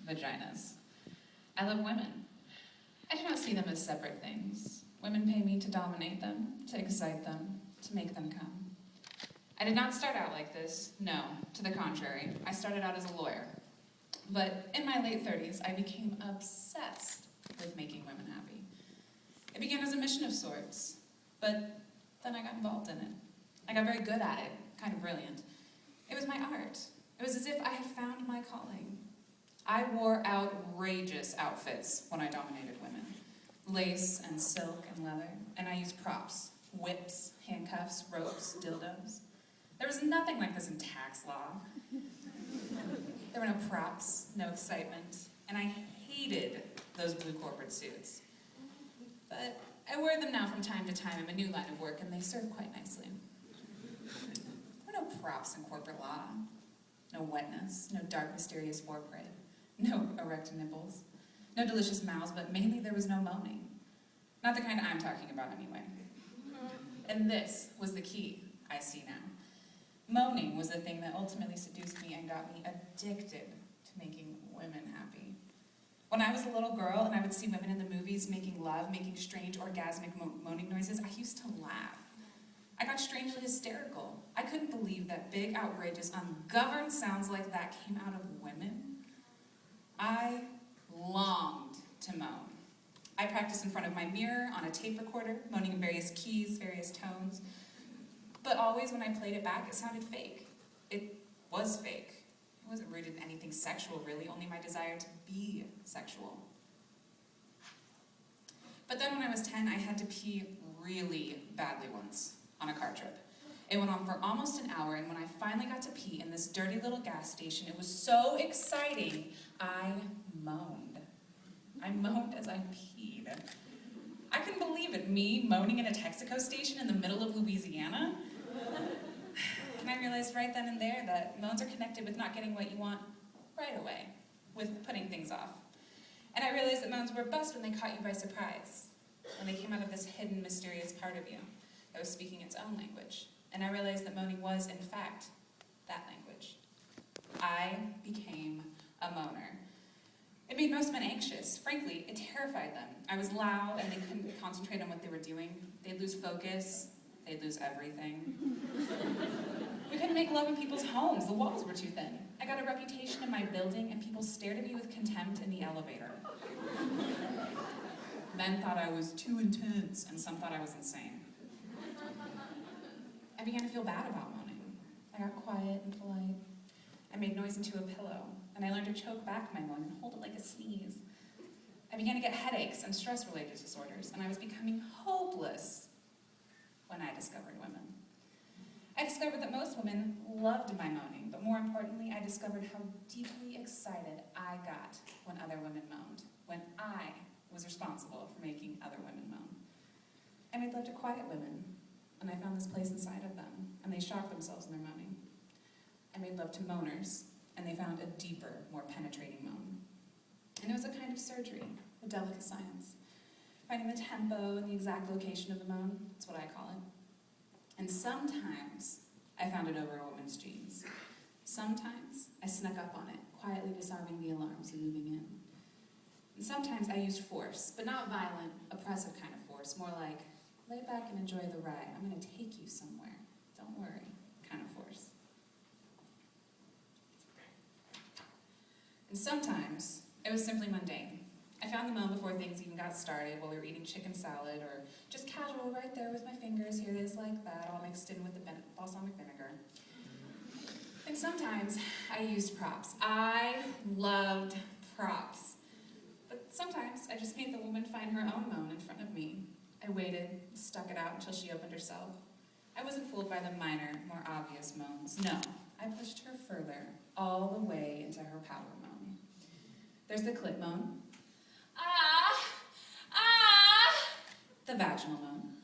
vaginas. I love women. I do not see them as separate things. Women pay me to dominate them, to excite them, to make them come. I did not start out like this, no, to the contrary. I started out as a lawyer. But in my late 30s, I became obsessed with making women happy. It began as a mission of sorts, but then I got involved in it. I got very good at it, kind of brilliant. It was my art. It was as if I had found my calling. I wore outrageous outfits when I dominated women. Lace and silk and leather, and I used props, whips, handcuffs, ropes, dildos. There was nothing like this in tax law. There were no props, no excitement, and I hated those blue corporate suits. But I wear them now from time to time in my new line of work, and they serve quite nicely. There were no props in corporate law. No wetness, no dark, mysterious foreplay, no erect nipples, no delicious mouths, but mainly there was no moaning. Not the kind I'm talking about anyway. And this was the key, I see now. Moaning was the thing that ultimately seduced me and got me addicted to making women happy. When I was a little girl and I would see women in the movies making love, making strange orgasmic moaning noises, I used to laugh. I got strangely hysterical. I couldn't believe that big, outrageous, ungoverned sounds like that came out of women. I longed to moan. I practiced in front of my mirror on a tape recorder, moaning in various keys, various tones. But always when I played it back, it sounded fake. It was fake. It wasn't rooted in anything sexual, really, only my desire to be sexual. But then when I was 10, I had to pee really badly once on a car trip. It went on for almost an hour, and when I finally got to pee in this dirty little gas station, it was so exciting, I moaned. I moaned as I peed. I couldn't believe it, me moaning in a Texaco station in the middle of Louisiana. And I realized right then and there that moans are connected with not getting what you want right away, with putting things off. And I realized that moans were best when they caught you by surprise, when they came out of this hidden, mysterious part of you that was speaking its own language. And I realized that moaning was, in fact, that language. I became a moaner. It made most men anxious. Frankly, it terrified them. I was loud and they couldn't concentrate on what they were doing. They'd lose focus. They'd lose everything. We couldn't make love in people's homes. The walls were too thin. I got a reputation in my building and people stared at me with contempt in the elevator. Men thought I was too intense and some thought I was insane. I began to feel bad about moaning. I got quiet and polite. I made noise into a pillow, and I learned to choke back my moan and hold it like a sneeze. I began to get headaches and stress-related disorders, and I was becoming hopeless when I discovered women. I discovered that most women loved my moaning, but more importantly, I discovered how deeply excited I got when other women moaned, when I was responsible for making other women moan. I made love to quiet women, and I found this place inside of them, and they shocked themselves in their moaning. I made love to moaners, and they found a deeper, more penetrating moan. And it was a kind of surgery, a delicate science. Finding the tempo and the exact location of the moan, that's what I call it. And sometimes I found it over a woman's jeans. Sometimes I snuck up on it, quietly disarming the alarms and moving in. And sometimes I used force, but not violent, oppressive kind of force, more like, lay back and enjoy the ride. I'm going to take you somewhere. Don't worry, kind of force. And sometimes it was simply mundane. I found the moan before things even got started, while we were eating chicken salad, or just casual right there with my fingers, here it is like that, all mixed in with the balsamic vinegar. And sometimes I used props. I loved props. But sometimes I just made the woman find her own moan in front of me. I waited, stuck it out until she opened herself. I wasn't fooled by the minor, more obvious moans. No, I pushed her further, all the way into her power moan. There's the clit moan. Ah! Ah! The vaginal moan.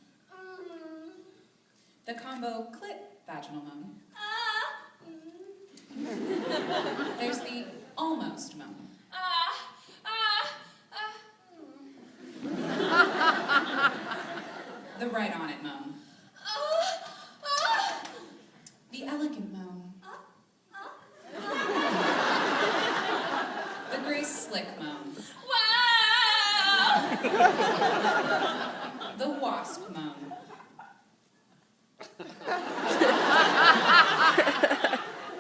The combo clit vaginal moan. Ah! There's the almost moan. Ah! Ah! Ah! The right on it moan. The elegant moan. The grace The wasp moan.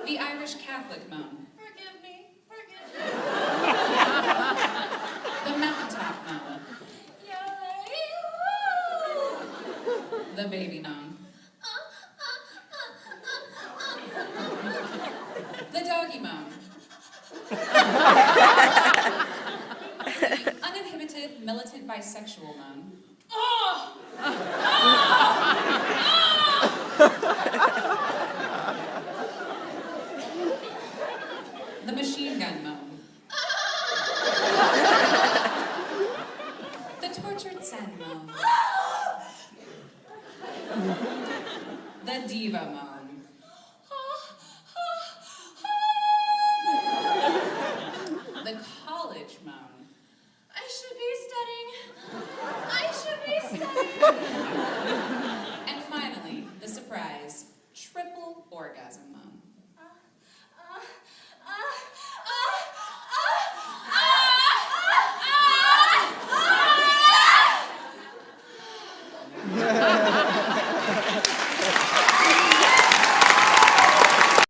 The Irish Catholic moan. Forgive me, forgive me. The mountaintop moan. The baby moan. The doggy moan. The uninhibited, militant bisexual moan. Oh! The machine gun moan. The tortured Zen moan. The diva moan.